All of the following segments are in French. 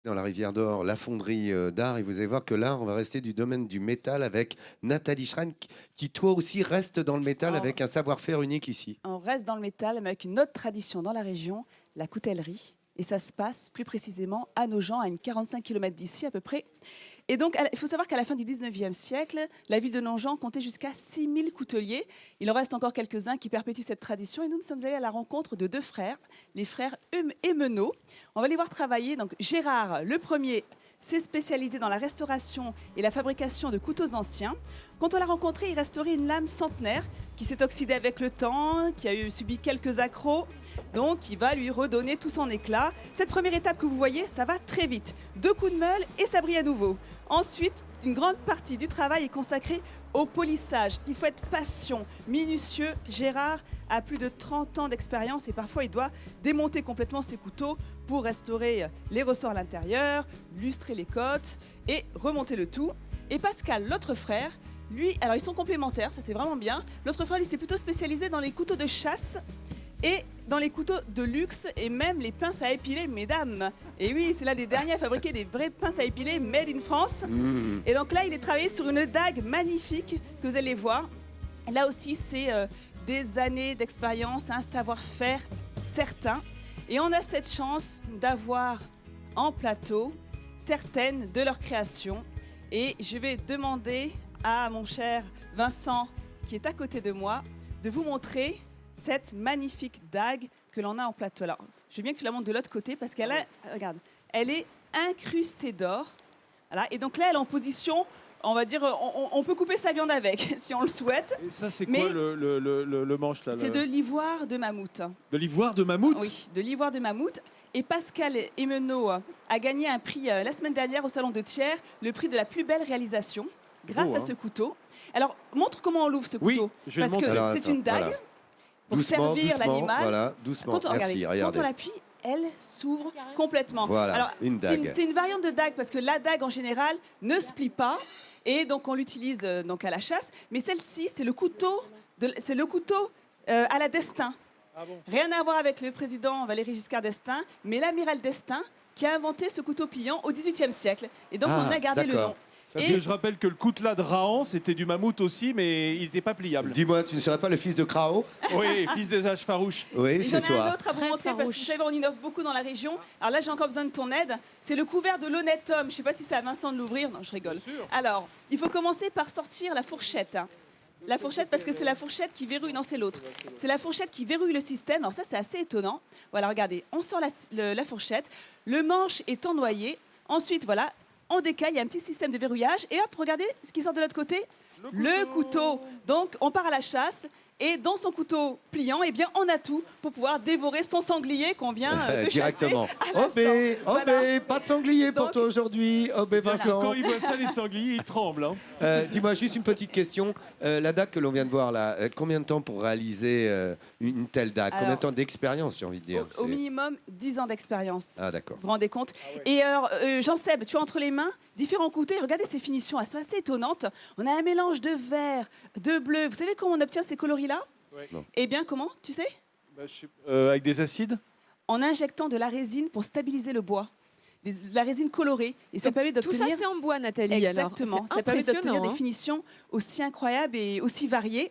Dans la rivière d'Or, la fonderie d'art, et vous allez voir que là, on va rester du domaine du métal avec Nathalie Schrein, qui toi aussi reste dans le métal On, avec un savoir-faire unique ici. on reste dans le métal, mais avec une autre tradition dans la région, la coutellerie. Et ça se passe plus précisément à Nogent, à une 45 km d'ici à peu près. Et donc, il faut savoir qu'à la fin du 19e siècle, la ville de Nogent comptait jusqu'à 6000 couteliers. Il en reste encore quelques-uns qui perpétuent cette tradition. Et nous sommes allés à la rencontre de deux frères, les frères Emenot. On va les voir travailler. Donc, Gérard, le premier, s'est spécialisé dans la restauration et la fabrication de couteaux anciens. Quand on l'a rencontré, il restaurait une lame centenaire qui s'est oxydée avec le temps, qui a subi quelques accros. Donc, il va lui redonner tout son éclat. Cette première étape que vous voyez, ça va très vite. 2 coups de meule et ça brille à nouveau. Ensuite, une grande partie du travail est consacrée au polissage. Il faut être patient, minutieux. Gérard a plus de 30 ans d'expérience et parfois il doit démonter complètement ses couteaux pour restaurer les ressorts à l'intérieur, lustrer les côtes et remonter le tout. Et Pascal, l'autre frère, lui, alors ils sont complémentaires, ça c'est vraiment bien. L'autre frère, lui, s'est plutôt spécialisé dans les couteaux de chasse et dans les couteaux de luxe et même les pinces à épiler, mesdames. Et oui, c'est l'un des derniers à fabriquer des vraies pinces à épiler made in France. Et donc là, il est travaillé sur une dague magnifique que vous allez voir. Là aussi, c'est des années d'expérience, un savoir-faire certain. Et on a cette chance d'avoir en plateau certaines de leurs créations. Et je vais demander à mon cher Vincent, qui est à côté de moi, de vous montrer cette magnifique dague que l'on a en plateau. Alors, je veux bien que tu la montres de l'autre côté parce qu'elle regarde, elle est incrustée d'or. Voilà. Et donc là, elle est en position, on va dire, on peut couper sa viande avec, si on le souhaite. Et ça, c'est quoi le manche là? C'est de l'ivoire de mammouth. De l'ivoire de mammouth? Oui, de l'ivoire de mammouth. Et Pascal Emenot a gagné un prix la semaine dernière au Salon de Thiers, le prix de la plus belle réalisation, grâce à ce couteau. Alors, montre comment on l'ouvre ce couteau. Oui, je vais parce que Alors, c'est une dague. voilà. Pour Doucement, servir doucement, l'animal. voilà, doucement. Quand on, Merci, regardez. quand on l'appuie, elle s'ouvre complètement. Voilà, alors, une dague. C'est une variante de dague parce que la dague en général ne se plie pas et donc on l'utilise donc à la chasse. Mais celle-ci, c'est le couteau, à la Destin. Ah bon? Rien à voir avec le président Valéry Giscard d'Estaing, mais l'amiral Destin qui a inventé ce couteau pliant au XVIIIe siècle. Et donc on a gardé le nom. Parce que je rappelle que le coutelas de Rahan, c'était du mammouth aussi, mais il n'était pas pliable. Dis-moi, tu ne serais pas le fils de Krao? Oui, fils des âges farouches. Oui, J'en c'est ai un toi. autre à vous montrer parce que vous savez, on innove beaucoup dans la région. Alors là, j'ai encore besoin de ton aide. C'est le couvert de l'honnête homme. Je ne sais pas si c'est à Vincent de l'ouvrir. Non, je rigole. Bien sûr. Alors, il faut commencer par sortir la fourchette. La fourchette, parce que c'est la fourchette qui verrouille. Non, c'est l'autre. C'est la fourchette qui verrouille le système. Alors ça, c'est assez étonnant. Voilà, regardez. On sort la fourchette. Le manche est ennoyé. Ensuite, voilà, on décaille. Il y a un petit système de verrouillage. Et hop, regardez ce qui sort de l'autre côté. Le couteau. Donc, on part à la chasse. Et dans son couteau pliant, eh bien, on a tout pour pouvoir dévorer son sanglier qu'on vient de Directement. chasser. À Obé, l'instant. obé, Voilà. pas de sanglier pour Donc- toi aujourd'hui. Obé, Vincent. Quand il voit ça, les sangliers, ils tremblent. Hein. Dis-moi juste une petite question. La dague que l'on vient de voir là, combien de temps pour réaliser une telle dague? Combien de Alors, temps d'expérience, j'ai envie de dire? Au C'est- minimum 10 ans d'expérience. Ah, d'accord. Vous vous rendez compte? Et alors, Jean-Seb, tu as entre les mains différents couteaux. Et regardez ces finitions, elles sont assez étonnantes. On a un mélange de vert, de bleu. Vous savez comment on obtient ces coloris-là? Ouais. Non. Eh bien, comment? Tu sais? Avec des acides? En injectant de la résine pour stabiliser le bois. De la résine colorée. Et ça Donc, permet tout d'obtenir... ça, c'est en bois, Nathalie. Exactement. Alors, c'est Ça permet d'obtenir impressionnant, des hein. finitions aussi incroyables et aussi variées.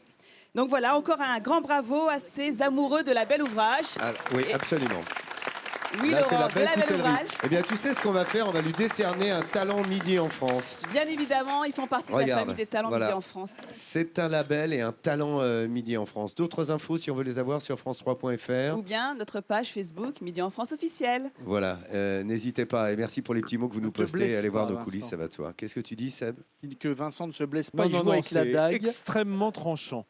Donc voilà, encore un grand bravo à ces amoureux de la belle ouvrage. Ah, oui, Et- absolument. Oui, Là, c'est Laurent, la de belle la belle coutellerie. ouvrage. Eh bien, tu sais ce qu'on va faire? On va lui décerner un talent midi en France. Bien évidemment, ils font partie de la Regarde, famille des talents voilà. midi en France. C'est un label et un talent midi en France. D'autres infos, si on veut les avoir, sur france3.fr. Ou bien notre page Facebook Midi en France officielle. Voilà, n'hésitez pas. Et merci pour les petits mots que vous Ne nous te postez. blesse Allez voir pas, nos coulisses, Vincent. ça va de soi. Qu'est-ce que tu dis, Seb? Que Vincent ne se blesse pas, Non, il non, joue non, avec la c'est dague. extrêmement tranchant.